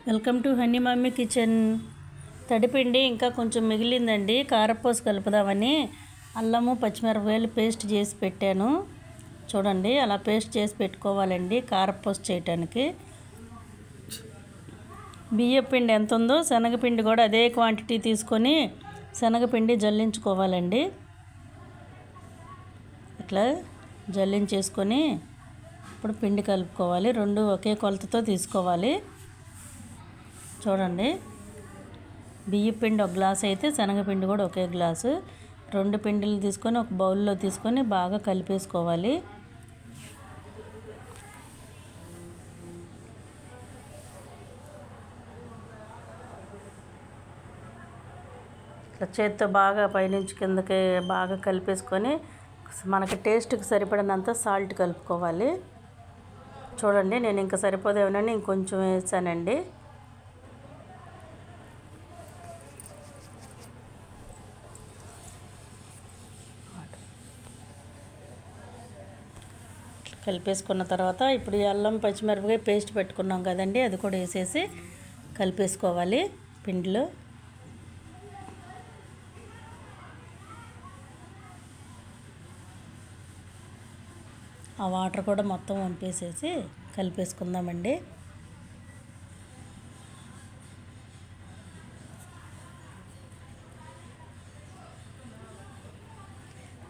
Welcome to honey mummy kitchen. తడిపిండి ఇంకా కొంచెం మిగిలిందండి, కారపూస కలుపుదామని అల్లము పచ్చిమిరపకాయలు పేస్ట్ చేసి పెట్టాను. చూడండి, అలా పేస్ట్ చేసి పెట్టుకోవాలండి కారపూస చేయటానికి. బియ్యపిండి ఎంత ఉందో శనగపిండి కూడా అదే క్వాంటిటీ తీసుకొని శనగపిండి జల్లించుకోవాలండి. ఇట్లా జల్లించేసుకొని ఇప్పుడు పిండి కలుపుకోవాలి. రెండు ఒకే కొలతతో తీసుకోవాలి. చూడండి, బియ్యపిండి ఒక గ్లాస్ అయితే శనగపిండి కూడా ఒకే గ్లాసు. రెండు పిండిలు తీసుకొని ఒక బౌల్లో తీసుకొని బాగా కలిపేసుకోవాలి. ఇట్లా చేత్తో బాగా పైనుంచి కిందకి బాగా కలిపేసుకొని మనకి టేస్ట్కి సరిపడినంత సాల్ట్ కలుపుకోవాలి. చూడండి, నేను ఇంకా సరిపోదేమోనని ఇంకొంచెం వేసానండి. కలిపేసుకున్న తర్వాత ఇప్పుడు ఈ అల్లం పచ్చిమిరపకాయ పేస్ట్ పెట్టుకున్నాం కదండి, అది కూడా వేసేసి కలిపేసుకోవాలి పిండిలో. ఆ వాటర్ కూడా మొత్తం వంపేసేసి కలిపేసుకుందామండి.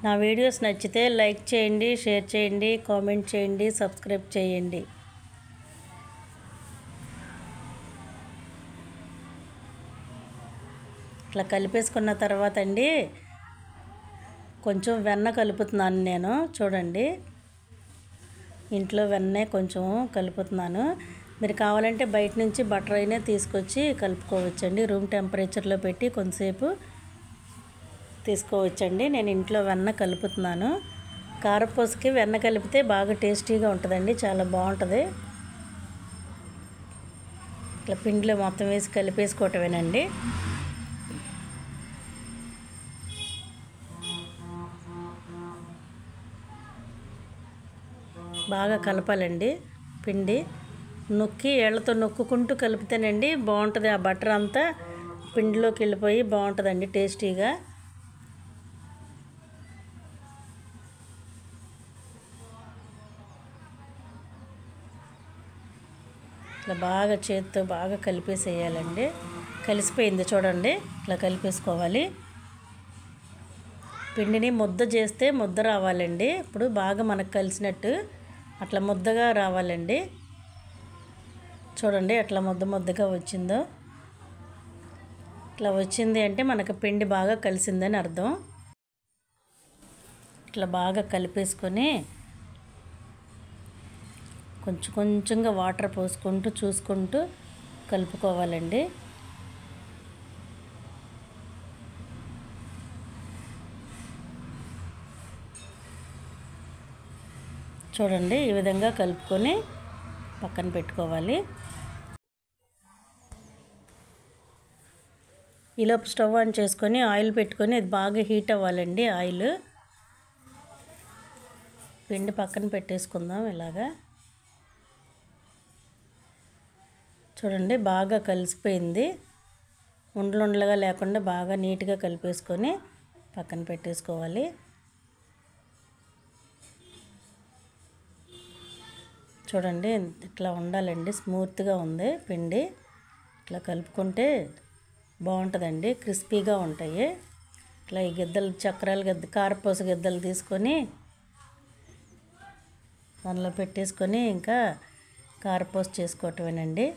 నా వీడియోస్ నచ్చితే లైక్ చేయండి, షేర్ చేయండి, కామెంట్ చేయండి, సబ్స్క్రైబ్ చేయండి. ఇట్లా కలిపేసుకున్న తర్వాత అండి కొంచెం వెన్న కలుపుతున్నాను నేను. చూడండి, ఇంట్లో వెన్నే కొంచెం కలుపుతున్నాను. మీరు కావాలంటే బయట నుంచి బటర్ అయినా తీసుకొచ్చి కలుపుకోవచ్చండి. రూమ్ టెంపరేచర్లో పెట్టి కొంతసేపు తీసుకోవచ్చండి. నేను ఇంట్లో వెన్న కలుపుతున్నాను. కారపూసకి వెన్న కలిపితే బాగా టేస్టీగా ఉంటుందండి, చాలా బాగుంటుంది. ఇట్లా పిండిలో మొత్తం వేసి కలిపేసుకోవటమేనండి. బాగా కలపాలండి పిండి. నొక్కి ఏళ్ళతో నొక్కుంటూ కలిపితేనండి బాగుంటుంది. ఆ బటర్ అంతా పిండిలోకి వెళ్ళిపోయి బాగుంటుందండి టేస్టీగా. ఇట్లా బాగా చేతితో బాగా కలిపేసేయాలండి. కలిసిపోయింది చూడండి, ఇట్లా కలిపేసుకోవాలి. పిండిని ముద్ద చేస్తే ముద్ద రావాలండి. ఇప్పుడు బాగా మనకు కలిసినట్టు అట్లా ముద్దగా రావాలండి. చూడండి, అట్లా ముద్దగా వచ్చిందో. ఇట్లా వచ్చింది అంటే మనకు పిండి బాగా కలిసిందని అర్థం. ఇట్లా బాగా కలిపేసుకొని కొంచెంగా వాటర్ పోసుకుంటూ చూసుకుంటూ కలుపుకోవాలండి. చూడండి, ఈ విధంగా కలుపుకొని పక్కన పెట్టుకోవాలి. ఈలోపు స్టవ్ ఆన్ చేసుకొని ఆయిల్ పెట్టుకొని అది బాగా హీట్ అవ్వాలండి. ఆయిల్ పిండి పక్కన పెట్టేసుకుందాం. ఇలాగా చూడండి, బాగా కలిసిపోయింది. ఉండలుగా లేకుండా బాగా నీట్గా కలిపేసుకొని పక్కన పెట్టేసుకోవాలి. చూడండి, ఇట్లా ఉండాలండి. స్మూత్గా ఉంది పిండి. ఇట్లా కలుపుకుంటే బాగుంటుందండి, క్రిస్పీగా ఉంటాయి. ఇట్లా ఈ గిద్దలు చక్రాలు కారపూస గిద్దలు తీసుకొని దానిలో పెట్టేసుకొని ఇంకా కారపూస చేసుకోవటమేనండి.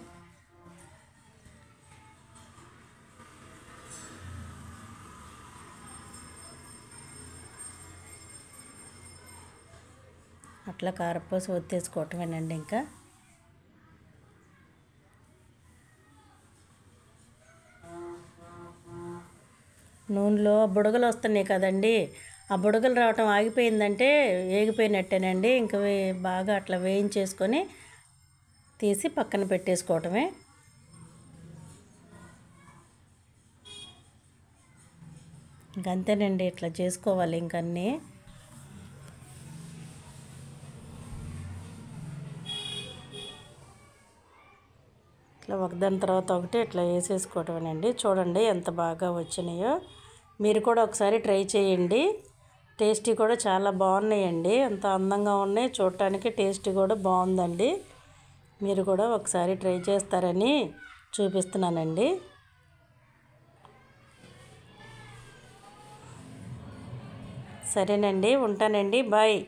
అట్లా కారపూస ఒత్తేసుకోవటమేనండి. ఇంకా నూనెలో బుడగలు వస్తున్నాయి కదండి, ఆ బుడగలు రావటం ఆగిపోయిందంటే వేగిపోయినట్టేనండి. ఇంకా బాగా అట్లా వేయించేసుకొని తీసి పక్కన పెట్టేసుకోవటమే. ఇంకంతేనండి, ఇట్లా చేసుకోవాలి ఇంకన్నీ. ఇట్లా ఒకదాని తర్వాత ఒకటి ఇట్లా వేసేసుకోవటమేనండి. చూడండి ఎంత బాగా వచ్చినాయో. మీరు కూడా ఒకసారి ట్రై చేయండి. టేస్టీ కూడా చాలా బాగున్నాయండి. ఎంత అందంగా ఉన్నాయి, చూడటానికి టేస్టీ కూడా బాగుందండి. మీరు కూడా ఒకసారి ట్రై చేస్తారని చూపిస్తున్నానండి. సరేనండి, ఉంటానండి, బాయ్.